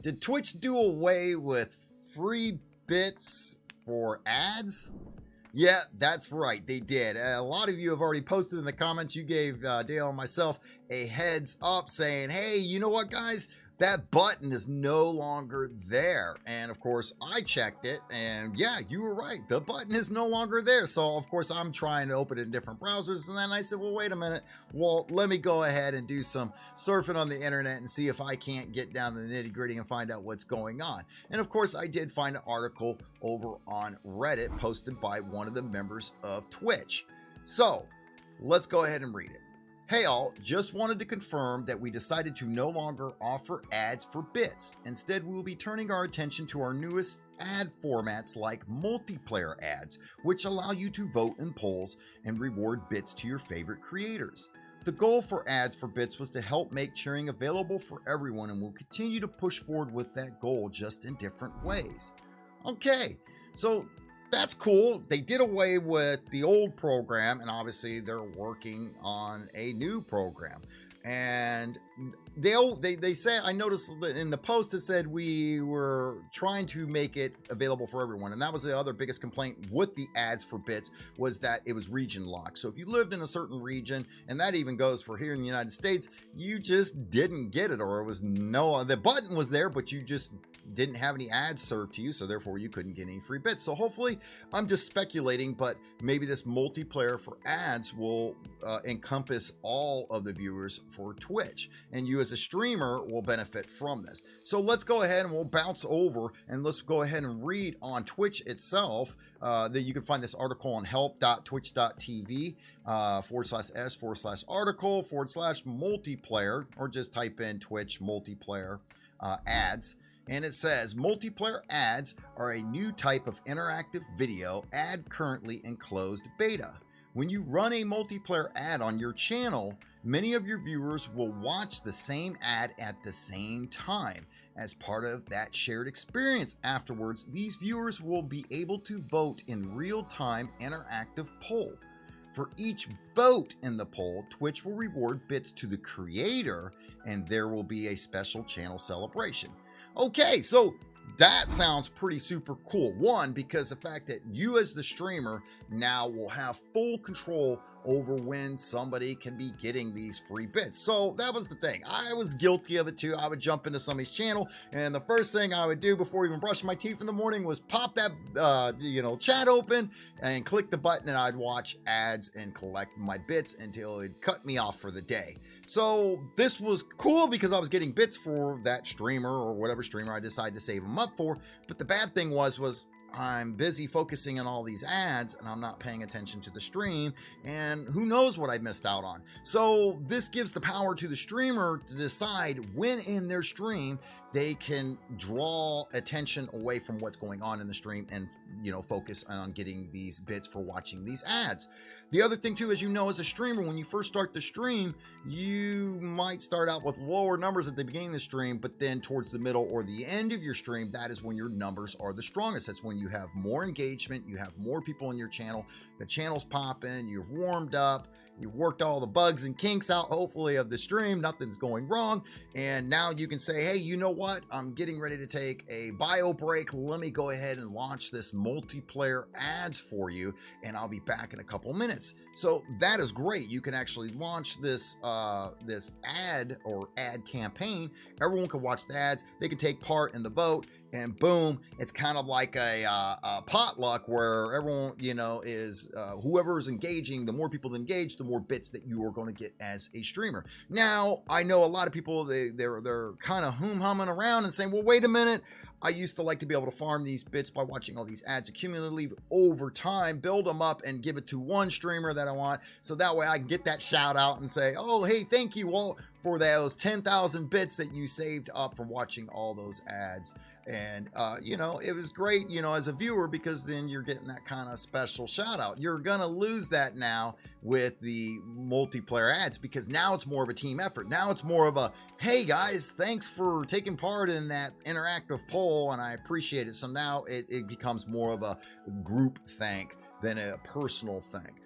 Did Twitch do away with free bits for ads? Yeah, that's right, they did. A lot of you have already posted in the comments. You gave Dale and myself a heads up saying, hey, you know what, guys? That button is no longer there. And of course, I checked it, and yeah, you were right. The button is no longer there. So of course, I'm trying to open it in different browsers. And then I said, well, wait a minute. Well, let me go ahead and do some surfing on the internet and see if I can't get down to the nitty gritty and find out what's going on. And of course, I did find an article over on Reddit posted by one of the members of Twitch. So let's go ahead and read it. Hey all, just wanted to confirm that we decided to no longer offer ads for bits. Instead, we will be turning our attention to our newest ad formats like multiplayer ads, which allow you to vote in polls and reward bits to your favorite creators. The goal for ads for bits was to help make cheering available for everyone, and we'll continue to push forward with that goal, just in different ways. Okay, so that's cool. They did away with the old program, and obviously they're working on a new program. And they said, I noticed that in the post it said we were trying to make it available for everyone, and that was the other biggest complaint with the ads for bits, was that it was region locked. So if you lived in a certain region, and that even goes for here in the United States, you just didn't get it, or it was the button was there, but you just didn't have any ads served to you, so therefore you couldn't get any free bits. So hopefully, I'm just speculating, but maybe this multiplayer for ads will encompass all of the viewers for Twitch, and you as a streamer will benefit from this. So let's go ahead and we'll bounce over, and let's go ahead and read on Twitch itself. That you can find this article on help.twitch.tv /s/article/multiplayer, or just type in Twitch multiplayer ads. And it says, multiplayer ads are a new type of interactive video ad currently in closed beta. When you run a multiplayer ad on your channel, many of your viewers will watch the same ad at the same time. As part of that shared experience afterwards, these viewers will be able to vote in real-time interactive poll. For each vote in the poll, Twitch will reward bits to the creator, and there will be a special channel celebration. Okay, so that sounds pretty super cool. One, because the fact that you as the streamer now will have full control over when somebody can be getting these free bits. So that was the thing. I was guilty of it too. I would jump into somebody's channel, and the first thing I would do before even brushing my teeth in the morning was pop that chat open and click the button, and I'd watch ads and collect my bits until it cut me off for the day. So this was cool because I was getting bits for that streamer or whatever streamer I decided to save them up for. But the bad thing was I'm busy focusing on all these ads, and I'm not paying attention to the stream, and who knows what I missed out on. So this gives the power to the streamer to decide when in their stream they can draw attention away from what's going on in the stream and, focus on getting these bits for watching these ads. The other thing too, as you know, as a streamer, when you first start the stream, you might start out with lower numbers at the beginning of the stream, but then towards the middle or the end of your stream, that is when your numbers are the strongest. That's when you have more engagement, you have more people in your channel, the channel's popping, you've warmed up, you've worked all the bugs and kinks out, hopefully, of the stream, nothing's going wrong, and now you can say, hey, you know what, I'm getting ready to take a bio break, let me go ahead and launch this multiplayer ads for you, and I'll be back in a couple minutes. So that is great. You can actually launch this this ad or ad campaign. Everyone can watch the ads, they can take part in the vote, and boom, it's kind of like a potluck where everyone, is whoever is engaging, the more people that engage, the more bits that you are going to get as a streamer. Now, I know a lot of people, they're kind of humming around and saying, well, wait a minute, I used to like to be able to farm these bits by watching all these ads accumulatively over time, build them up and give it to one streamer that I want, so that way I can get that shout out and say, oh, hey, thank you all for those 10,000 bits that you saved up for watching all those ads. And it was great, as a viewer, because then you're getting that kind of special shout out. You're gonna lose that now with the multiplayer ads, because now it's more of a team effort. Now it's more of a, hey guys, thanks for taking part in that interactive poll, and I appreciate it. So now it becomes more of a group thank than a personal thing.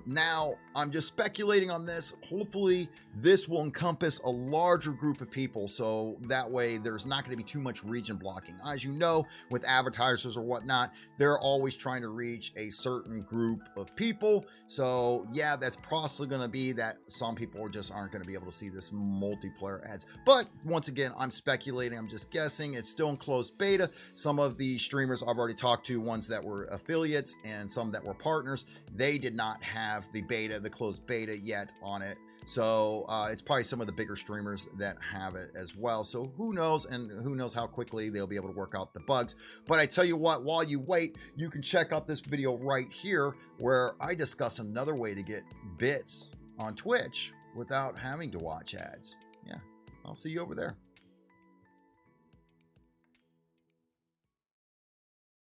Now, I'm just speculating on this. Hopefully, this will encompass a larger group of people, so that way there's not going to be too much region blocking. As you know, with advertisers or whatnot, they're always trying to reach a certain group of people. So, yeah, that's possibly going to be that some people just aren't going to be able to see this multiplayer ads. But once again, I'm speculating. I'm just guessing. It's still in closed beta. Some of the streamers I've already talked to, ones that were affiliates and some that were partners, they did not have the closed beta yet on it. So it's probably some of the bigger streamers that have it as well. So who knows, and who knows how quickly they'll be able to work out the bugs. But I tell you what, while you wait, you can check out this video right here where I discuss another way to get bits on Twitch without having to watch ads. Yeah, I'll see you over there.